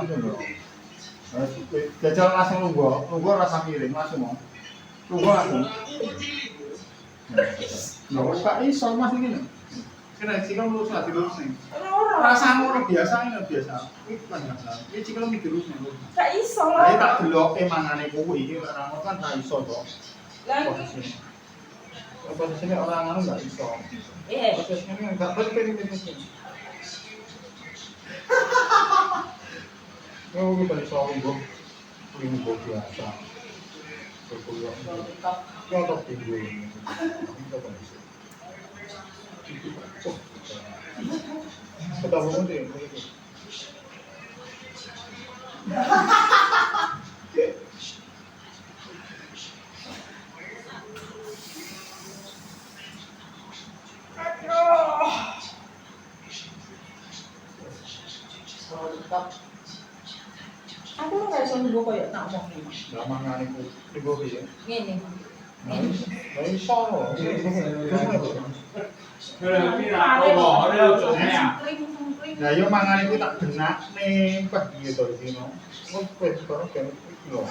langsung lho. Jajal langsung lungguh rasa miring langsung mau. Lungguh langsung. Nggak usah iso mas ini. Kena sikil lurus lah dilurus nih. Rasa ngono biasa ini biasa. Iki kan masalah. Iki sikil dilurus nih. Gak iso Lah lah. tak deloke mangane kuwi iki ora ngono kan ra iso to. Posisi. Posisinya orang anu nggak iso. Posisinya nggak penting ini. Oh, gue balik soal gue biasa. Berkuliah. Kau tak tinggal ini. Kita bangun deh. Aku nggak bisa nunggu kayak tak mau nih. Nggak mangane ku tinggal ya. Gini. Nggak iso loh. Nah, yo mangane ku tak benak nih, pas gitu dino. Wes wes karo kan iki lho.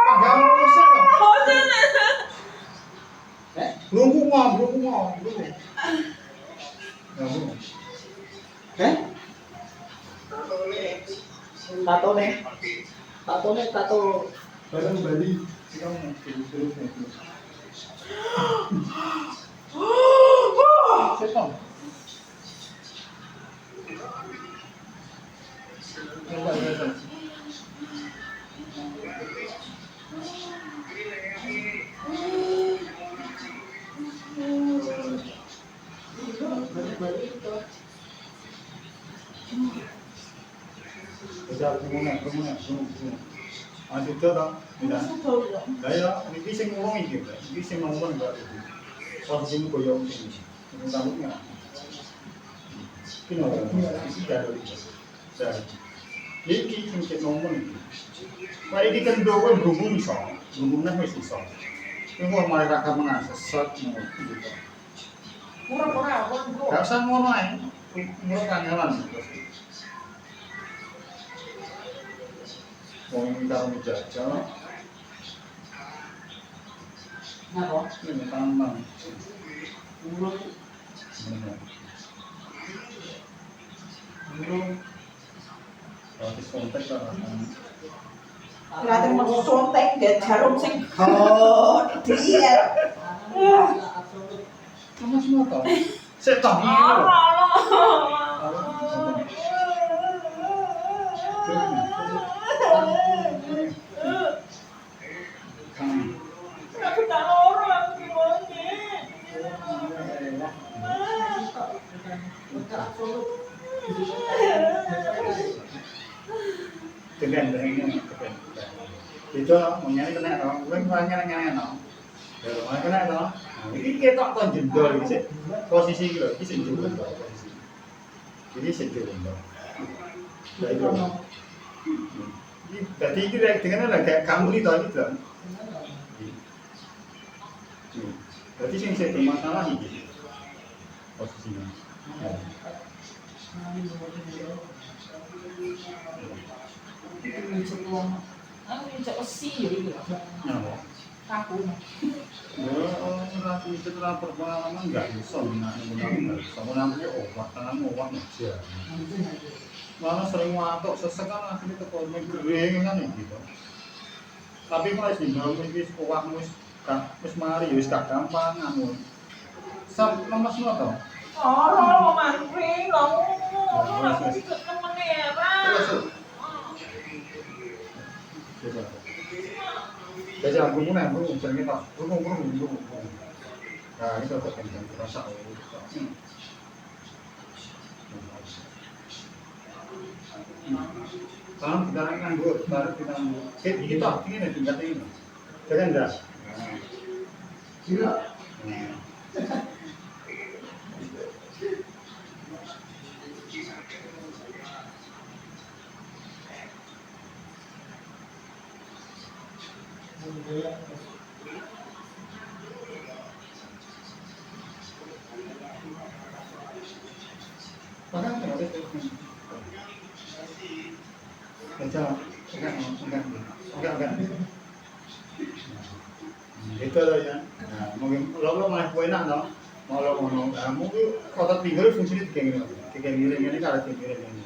Panggang mesti lho. Nunggu mau. Nunggu. Tato barang Bali. Kamu terus. Setom. Coba. Bisa kemudian. Masih itu toh, tidak. Daya, ini sing ngomong iki, iki sing ngomong enggak itu. Posisi koyo sini. Tamunya. Kino, iki dari. Iki sing ngomong iki. Wah, iki kan dowo berhubung iso. Berhubungan wis iso. Ini kok malah kakak mengasesat ngono gitu. Murah-murah, bro. Gak usah ngono ae. Murah kangelan. Mau karo jajal. Napa? Ini tambang. Urut. Kalau sontek lah. Kelihatan mau sontek dia jarum sing dia. Kamu semua tahu. Saya tahu. Aku tak orang gimana? Dengan itu menyanyi kena dong, gue nyanyi dong. Kalau mau kena dong, ini kita kan jendol sih, posisi gitu, ini sih jendol posisi. Jadi sih jendol. Jadi itu dengan ada kamu itu aja tuh. Berarti sih saya bermasalah ini posisinya. Itu muncul uang. Aku muncul osi ya itu. Nyamuk. Aku. Ratu setelah berpengalaman nggak bisa menggunakan sama namanya obat tangan obat aja. Malah sering watuk sesekal akhirnya terkonek kering kan gitu. Tapi kalau di dalam ini sekolah wis mari wis gak gampang anu. Sam lemes lo tau. Oh, mantri lo. Aku bisa temen ya, Jadi aku pun yang belum cerita, belum. Nah ini tetap yang terasa. Sekarang kita nganggur, baru kita nganggur. Kita ini tingkat ini, jangan dah. Gila. Bahkan Enggak. Itu loh ya. Nah, mungkin lo malah kue nak no, mau lo ngomong, mungkin kotak tinggal fungsinya kayak gini ini kalau tinggal ini.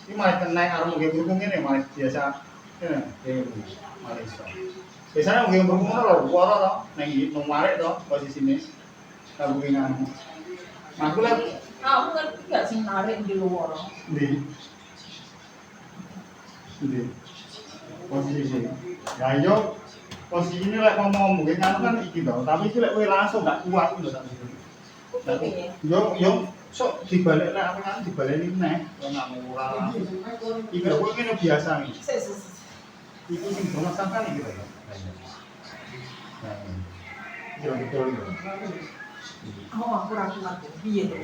Ini malah kena arah mungkin berhubung ini malah biasa, ya, malah iso. Biasanya mungkin berhubung lo, buat lo, nengi numarek lo posisinya, kalau begini. Aku lihat. Kamu ngerti gak sih narik di luar? Di posisi. Ya yo posisi ini lek ngomong mungkin kan iki to, tapi iki lek kowe langsung gak kuat lho tak. Yo sok dibalik lek apa kan dibaleni neh, ora ora. Iki lho kowe ngene biasa iki. Iki sing bono sampean iki lho. Yo betul lho. Aku ragu piye to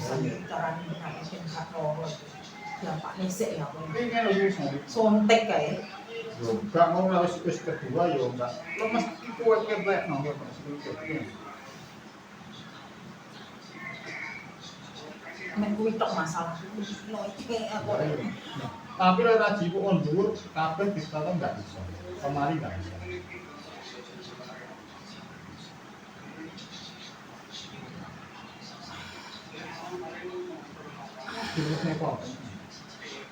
carane nek sing sakro. Ya Pak Nesek ya. Iki kan lho Sontek kae. yo gak mau wis kedua yo enggak. Lo mesti kuat kebek no. Men kuwi tok masalah. Lo iki aku. Tapi lek ra jiwo on dhuwur kabeh distaton enggak bisa. Kemari enggak bisa. Terusnya kok.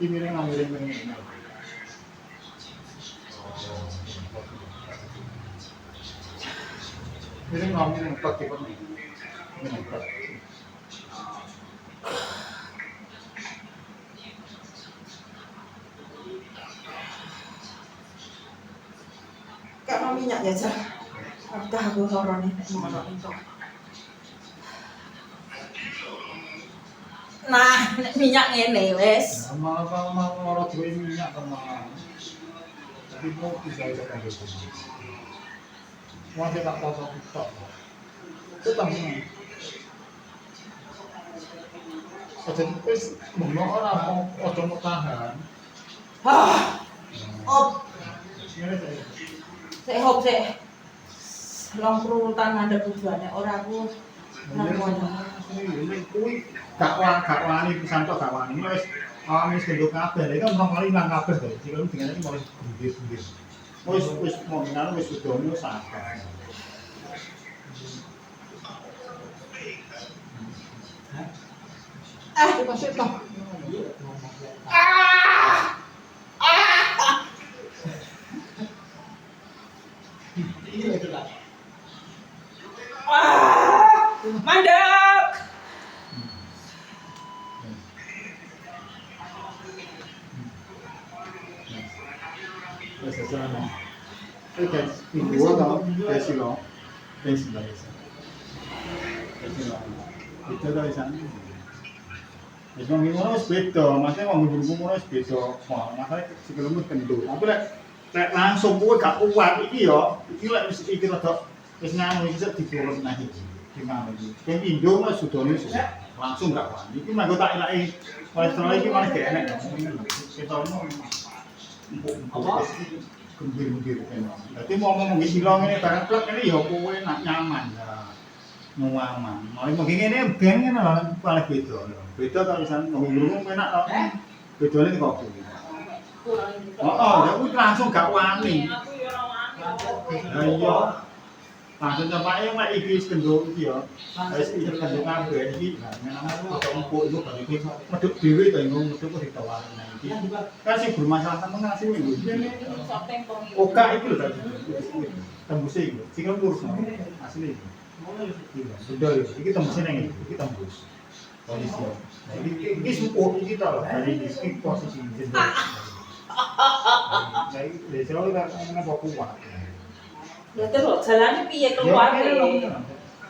Ini miring. Miring ngomong pakai apa nih? Miring. Kayak mau minyak ya, Cak. Udah aku loro nih ngono itu. Nah, nek minyak ngene wis. Malah ora duwe minyak teman. Jadi mau bisa kan gitu. Mau tak tahu tok. Tetap ini. Ojo wis mono ora mau ojo mau tahan. Op, Ngene saja. sik hop sik. Long perutan ada tujuannya ora aku Ini kuwi gak wani pisan tok gak wani. Wis wis gendok kabeh. Iki kan orang ilang kabeh to. Iki lu dengan iki mulai gede-gede. Wis mau ngene wis udono sakit. Kita toh. Mandek. Wis sana. Oke, ibu atau desilo. Desilo. Itu dari sana. Wis wong ngono wis beda, maksudnya wong guru ngono wis beda. Wah, masalah sebelum kendut. Tapi lek langsung kowe gak kuat iki yo, iki lek wis iki rada wis nganu iki sik diturun nah iki. Gimana iki? Kan Indo mas sudone langsung gak wani. Iki manggo tak elaki kolesterol iki malah gak enak. Kita mau apa? Gembir-gembir kene. Dadi mau ngomong iki sila ngene barang plek ngene ya kowe nak nyaman ya. Nyaman. Mau ngene ben ngene lho paling beda. Beda kalau misalnya ngomong enak kok. Bedane kok kuwi. Heeh, ya kuwi langsung gak wani. Aku ya ora wani. Lah iya. Langsung cepake mek iki wis kenduk iki ya. Wis iki kenduk kabeh iki. Nah, nang kok empuk iku bar iki medhuk dhewe to iku medhuk kok ditawani nang iki. Kan sing bermasalah temen nang sing iku. Oka iki lho tadi. Tembus iki. Sing lurus no. Asli iki. Sudah iki tembus nang iki tembus. Polisi. Nah, iki supo iki to dari iki posisi jendela. Nah, iki selalu kan apa kuat. Ya terus jalannya piye keluar e?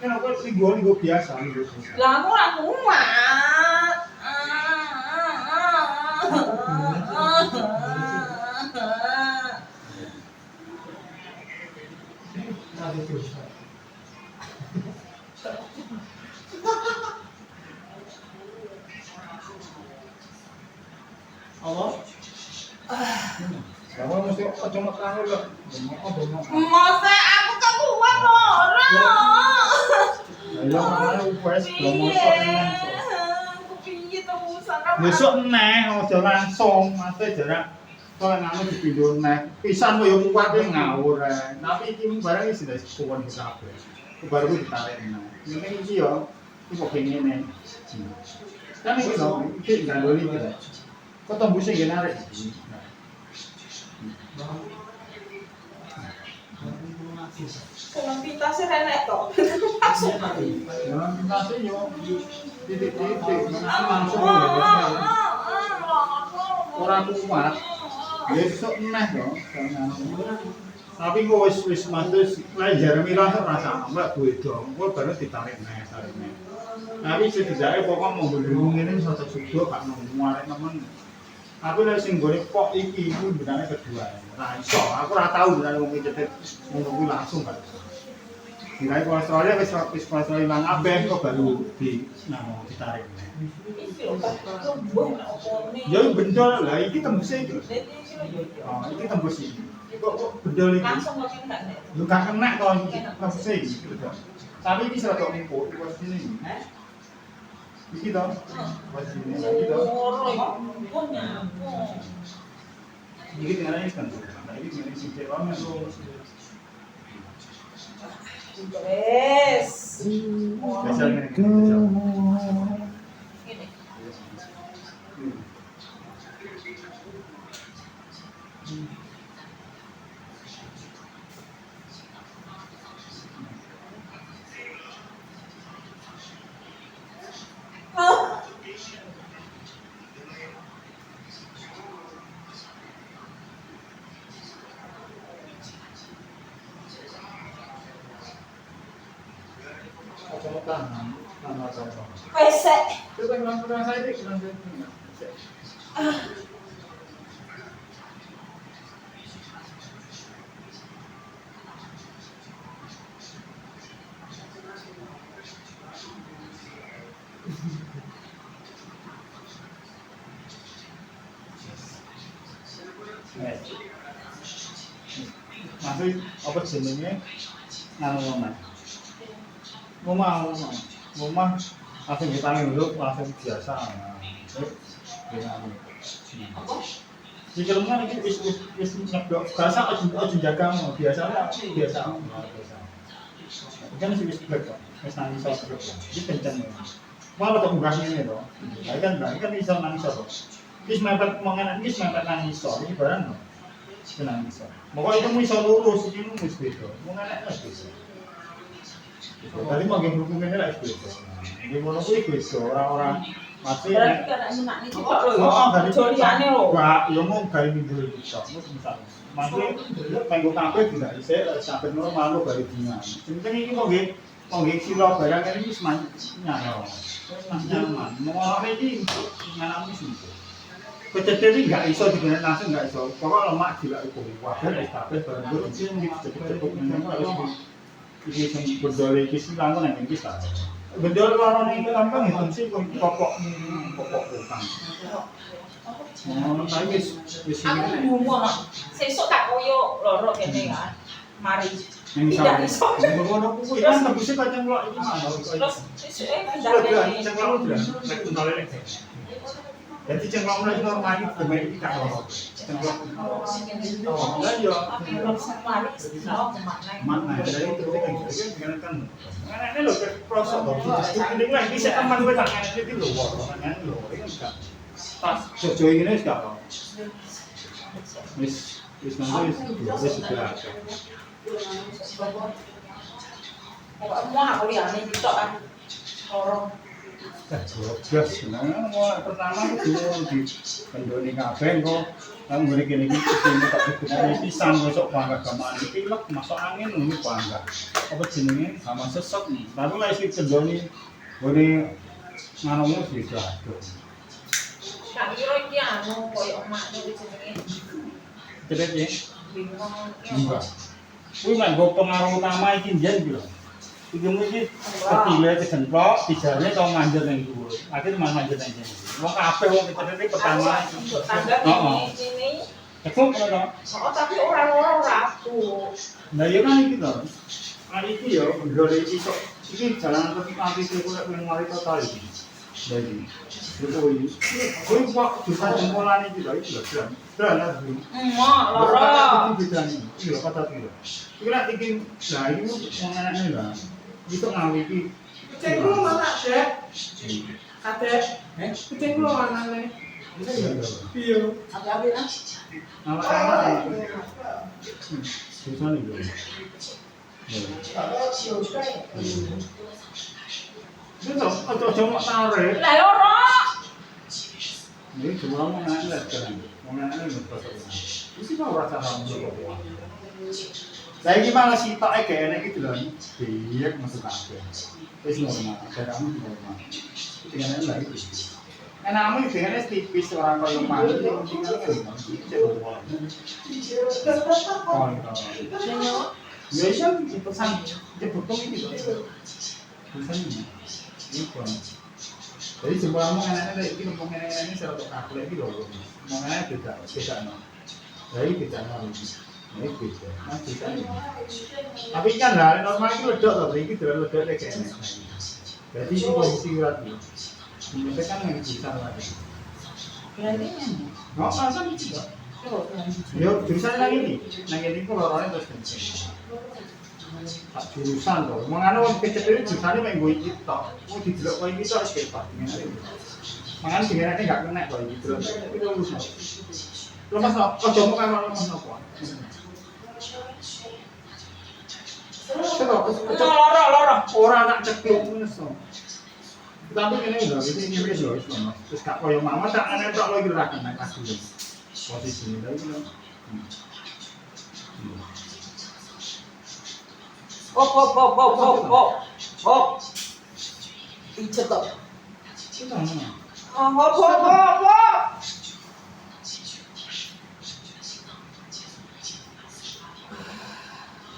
Kan aku ligo biasa ligo. Lah aku ora kuat. Allah. Kamu mesti ojo makan lho. Masa aku tak kuat ora. Ayo makane wis promosi nang. Aku piye to usaha. Besok neh ojo langsung, mate jarak Kok ngono dipindho neh. Pisan koyo kuwat ngawur ae. Tapi iki barang iki sudah kuwon kabeh. Baru ditarik neh. Ngene iki yo iku ngene. Kan iki lho, iki gandoli iki. Kok tembusnya nggih narik. Kalau pita sih renek kok. Langsung mati. Ya, pintasnya yo titik-titik langsung ya. Ora kuat. Besok neh to. Tapi kok wis matus lek Jeremy rasa mbak beda. Kok baru ditarik neh tarik neh. Tapi setidaknya pokok mau berhubung ini satu sudo gak nemu temen. Aku lek sing golek kok iki iku benane kedua. Ora iso, aku ora tau benane wong cetet ngono kuwi langsung gak iso. Kira kolesterolnya wis kolesterol ilang kabeh kok baru ditarik neh. Iki lho kan tumbuh nek opone. Ya bendol lah iki tembusnya iki. Oh, iki tembus iki. Kok bendol iki. Langsung kok enggak nek. Yo gak kena to iki tembusnya iki. Tapi iki serata empuk iki wis ini. Iki to. Wis ini iki to. Punya. Iki tinggal ini kan. Iki ini sing cewane lho. Beres. Biasa ini. Ini. Oh. Pesek. Coba ngomong saya dik, Masih apa jenenge? Nang omah langsung ditangi dulu langsung biasa. Apa? Di kelemahan ini wis nyeblok biasa aja jaga biasa. Kan sih wis blek kok. Wis nangis blek. Iki kenceng. Malah kok enggak ngene to. Kan iso nangis to. Wis mepet mangan wis mepet nangis to. Iki barang no. Nangis. Moko itu iso lurus iki wis beda. Mangan wis beda. Tadi mau game hukumnya lah itu. Di mana pun itu orang-orang masih. Berarti kan enak nih kok lho. Oh, dari joliane lho. Wah, yo mau gawe minggu iki tok. Misal. Masih minggu kabeh tidak bisa sampai normal lo gawe dina. Penting iki mau nggih silo barang ini wis nyaman. Wis nyaman. Mau iki ngalami sih. Kecedek iki enggak iso digunakan langsung enggak iso. Pokok lemak juga iku. Wadah wis kabeh barang iki cepet-cepet harus iki sing bendol iki sing langsung nang iki ta. Bendol warane iki gampang hitung sih pokok utang. Nah, wis Aku ngomong sesuk tak koyo loro kene kan. Mari. Tidak iso. Ngono kuwi kan tembuse kacang lok iki mah. Terus sesuke pindah Cengklok udah nek tuntale nek. Jadi cengklok mulai normal iki bener iki tak loro. Cengklok. Lah yo tapi belum semari mau kemana? mana dari itu kan kan ini lho prosok to. Ini lah iki sik aman kowe tak ngene iki lho kok ngene lho iki enggak. Pas jojo ngene wis gak. Wis nanti wis sudah. Pokoknya mau aku lihat nih TikTok kan orang Jelas, nah, pertama itu di pendoni kabeh kok nang ngene kene iki sing tak dibukani pisan besok bangga gamaan iki lek masuk angin ngono bangga. Apa jenenge? Sama sesek. Baru lek sing pendoni ngene nganomu wis aduh. tak kira iki anu koyo emakne iki jenenge Cedet ya. bingung Enggak. Kuwi nek go pengaruh utama iki njen iki lho. Iki mesti ketile kecentrok, dijane tau manjur ning dhuwur. Akhire manjur ning kene. Wong kabeh wong cedet pertama. untuk tangga ini Ekor ora. oh tapi orang aku Nah iya kan iki to. Ah iki ya ndol iki kok iki jalan terus nanti sing kok ning mari total iki. Jadi. Kuwi kok bisa jempolan iki lho iki lho. Dah lah tu. Mak, lara. Kita ni, iya kata tu. Kita nak bikin, lah ini orang anak ni lah. Kita ngawi ki. Kucing lu mana dek? Ate, kucing lu mana nih? Iya. Apa lah? Anak-anak. Susah ni tu. Itu, atau cuma tarik. Lah lara. Ini cuma orang anak ni kan. Orang anak ni betul. Isi kau rasa ramai. Lagi gimana sih tak kayak gitu loh. Biar masuk akal. Itu normal. Cara kamu normal. Tinggal lagi. Karena kamu tinggalnya tipis orang kalau malu tinggal kan. Senyor, Ya iya, pesan dia potong ini loh. Pesan ini. Itu. Jadi semua kamu anak-anak ini ngomong ini serata aku lagi loh. Ngomongnya tidak no. Jadi tidak no. Ini beda. Masih kan. Tapi kan lah normal itu ledok loh. Ini terlalu ledok deh kayaknya. Jadi ini kondisi berat nih. Ini kan yang bisa lagi. berarti ini. Oh, masa tidak? Yo, jurusan lagi nih. Nang ini kok lorone terus kenceng. Tak jurusan loh. Mengano wong kecet ini jurusannya main gue iki tok. Mau didelok koyo iki tok wis kepak. Mangan dingerane gak kena koyo iki terus. Iki lulus. Lemas kok ojo mau kamar lemas nopo. Lara. Ora nak cekluk menes. Tapi ini lho, ini wis lho, terus gak koyo mama tak ana tok lho iki ora kena kasih. Posisi ini lagi lho. Hop. Pijet tok. Kita mana? Hop.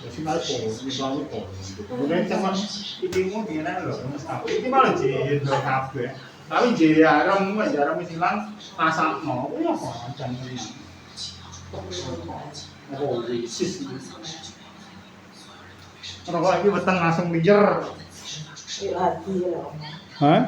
Ya sih naik ini baru kok. Kemudian cuman ibumu gimana lho, Mas Aku. Iki malah jid lho kabeh. Tapi jarang silang pasakno. Ya kok jangan. Oh, sis. Rokok lagi weteng langsung lijer. Lagi ya. Hah?